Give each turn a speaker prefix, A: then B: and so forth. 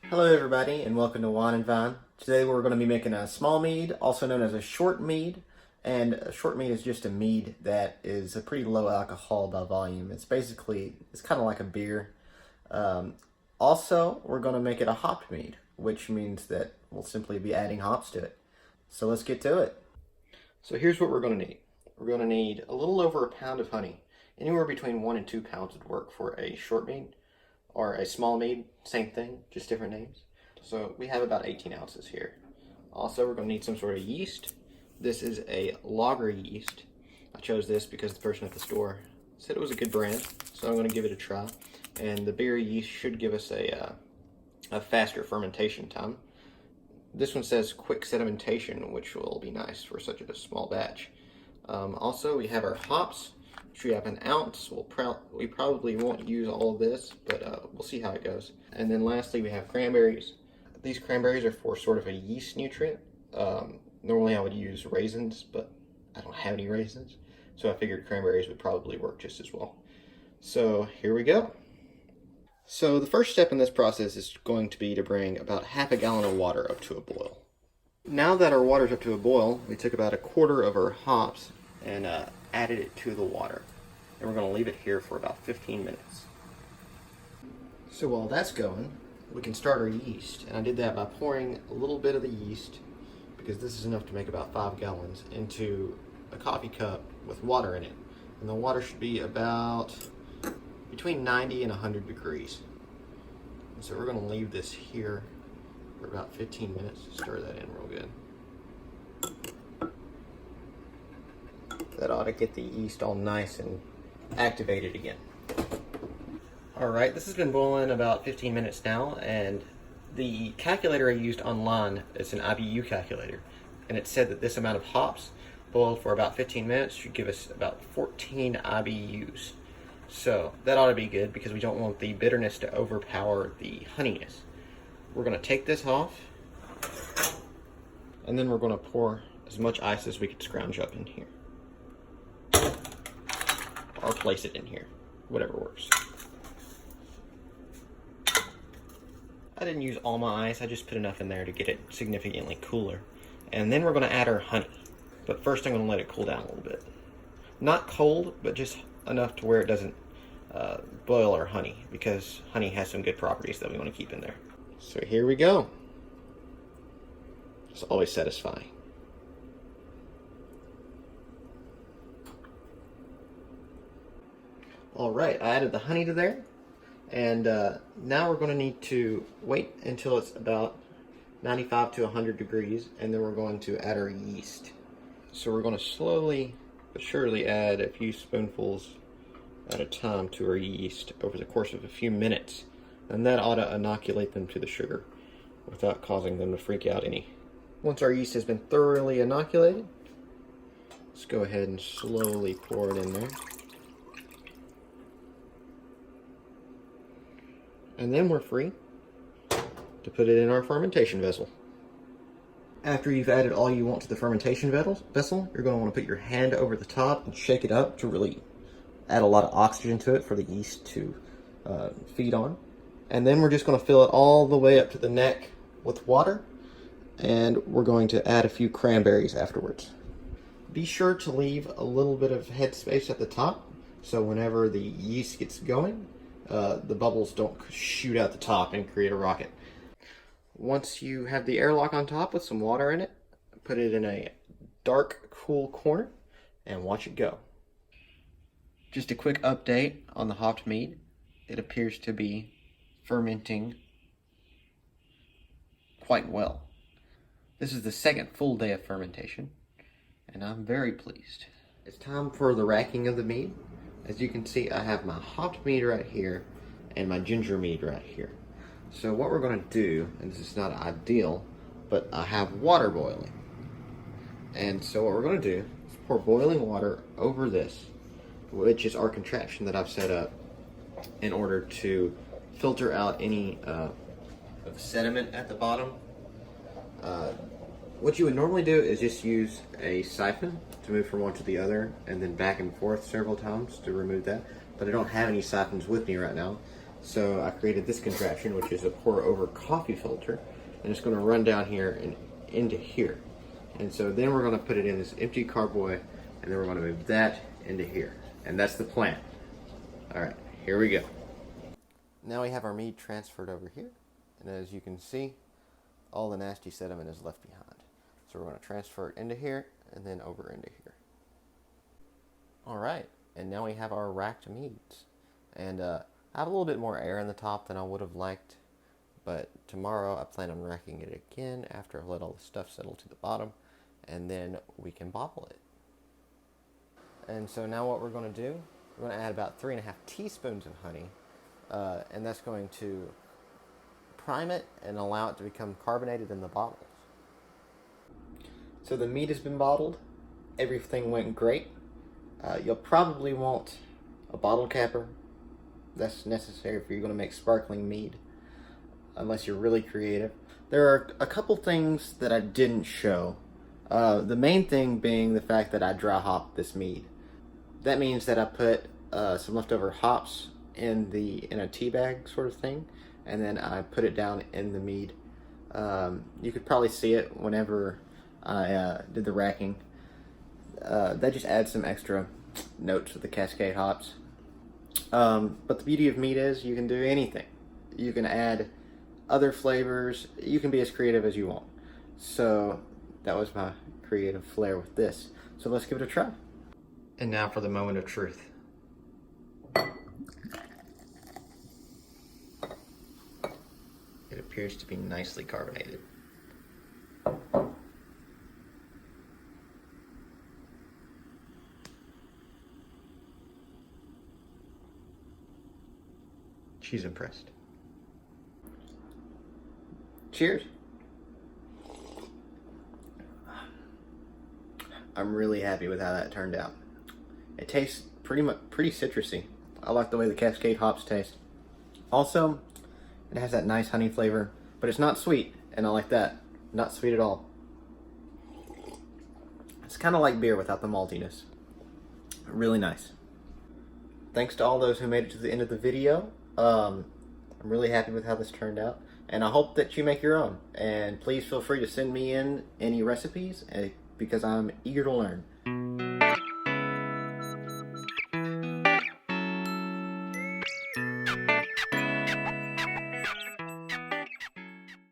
A: Hello everybody and welcome to Wine and Vine. Today we're going to be making a small mead, also known as a short mead. And a short mead is just a mead that is a pretty low alcohol by volume. It's kind of like a beer. Also, we're going to make it a hopped mead, which means that we'll simply be adding hops to it. So let's get to it. So here's what we're going to need. We're going to need a little over a pound of honey. Anywhere between 1 and 2 pounds would work for a short mead. Or a small mead, same thing, just different names. So we have about 18 ounces here. Also, we're going to need some sort of yeast. This is a lager yeast. I chose this because the person at the store said it was a good brand, so I'm going to give it a try. And the beer yeast should give us a faster fermentation time. This one says quick sedimentation, which will be nice for such a small batch. Also, we have our hops. We have an ounce. We probably won't use all of this, but we'll see how it goes. And then lastly, we have cranberries. These cranberries are for sort of a yeast nutrient. Normally I would use raisins, but I don't have any raisins, so I figured cranberries would probably work just as well. So here we go. So the first step in this process is going to be to bring about half a gallon of water up to a boil. Now that our water's up to a boil, we took about a quarter of our hops and added it to the water. And we're going to leave it here for about 15 minutes. So while that's going, we can start our yeast. And I did that by pouring a little bit of the yeast, because this is enough to make about 5 gallons, into a coffee cup with water in it. And the water should be about between 90 and 100 degrees. And so we're going to leave this here for about 15 minutes to stir that in real good. That ought to get the yeast all nice and activated again. Alright, this has been boiling about 15 minutes now, and the calculator I used online is an IBU calculator, and it said that this amount of hops boiled for about 15 minutes should give us about 14 IBUs. So that ought to be good, because we don't want the bitterness to overpower the honeyness. We're going to take this off, and then we're going to pour as much ice as we could scrounge up in here. Or place it in here, whatever works. I didn't use all my ice, I just put enough in there to get it significantly cooler. And then we're going to add our honey. But first I'm going to let it cool down a little bit. Not cold, but just enough to where it doesn't boil our honey, because honey has some good properties that we want to keep in there. So here we go. It's always satisfying. Alright, I added the honey to there, and now we're going to need to wait until it's about 95 to 100 degrees, and then we're going to add our yeast. So we're going to slowly but surely add a few spoonfuls at a time to our yeast over the course of a few minutes, and that ought to inoculate them to the sugar without causing them to freak out any. Once our yeast has been thoroughly inoculated, let's go ahead and slowly pour it in there. And then we're free to put it in our fermentation vessel. After you've added all you want to the fermentation vessel, you're going to want to put your hand over the top and shake it up to really add a lot of oxygen to it for the yeast to feed on. And then we're just going to fill it all the way up to the neck with water, and we're going to add a few cranberries afterwards. Be sure to leave a little bit of headspace at the top, so whenever the yeast gets going, the bubbles don't shoot out the top and create a rocket. Once you have the airlock on top with some water in it, put it in a dark, cool corner and watch it go. Just a quick update on the hopped mead. It appears to be fermenting quite well. This is the second full day of fermentation, and I'm very pleased. It's time for the racking of the mead. As you can see, I have my hopped mead right here and my ginger mead right here. So what we're going to do, and this is not ideal, but I have water boiling. And so what we're going to do is pour boiling water over this, which is our contraption that I've set up in order to filter out any of the sediment at the bottom. What you would normally do is just use a siphon to move from one to the other and then back and forth several times to remove that. But I don't have any siphons with me right now, So I created this contraption, which is a pour over coffee filter, and it's going to run down here and into here. And so then we're going to put it in this empty carboy, and then we're going to move that into here. And that's the plan. All right, here we go. Now we have our mead transferred over here, and as you can see, all the nasty sediment is left behind. So we're going to transfer it into here and then over into here. All right, and now we have our racked meads. And I have a little bit more air in the top than I would have liked, but tomorrow I plan on racking it again after I let all the stuff settle to the bottom, and then we can bottle it. And so now what we're going to do, we're going to add about 3.5 teaspoons of honey, and that's going to prime it and allow it to become carbonated in the bottles. So the mead has been bottled. Everything went great. You'll probably want a bottle capper. That's necessary if you're going to make sparkling mead, unless you're really creative. There are a couple things that I didn't show. The main thing being the fact that I dry hopped this mead. That means that I put some leftover hops in a tea bag sort of thing, and then I put it down in the mead. You could probably see it whenever I did the racking. That just adds some extra notes with the Cascade hops. But the beauty of mead is you can do anything. You can add other flavors. You can be as creative as you want. So that was my creative flair with this. So let's give it a try. And now for the moment of truth. It appears to be nicely carbonated. She's impressed. Cheers. I'm really happy with how that turned out. It tastes pretty citrusy. I like the way the Cascade hops taste. Also, it has that nice honey flavor, but it's not sweet, and I like that. Not sweet at all. It's kind of like beer without the maltiness. Really nice. Thanks to all those who made it to the end of the video. I'm really happy with how this turned out, and I hope that you make your own. And please feel free to send me in any recipes because I'm eager to learn.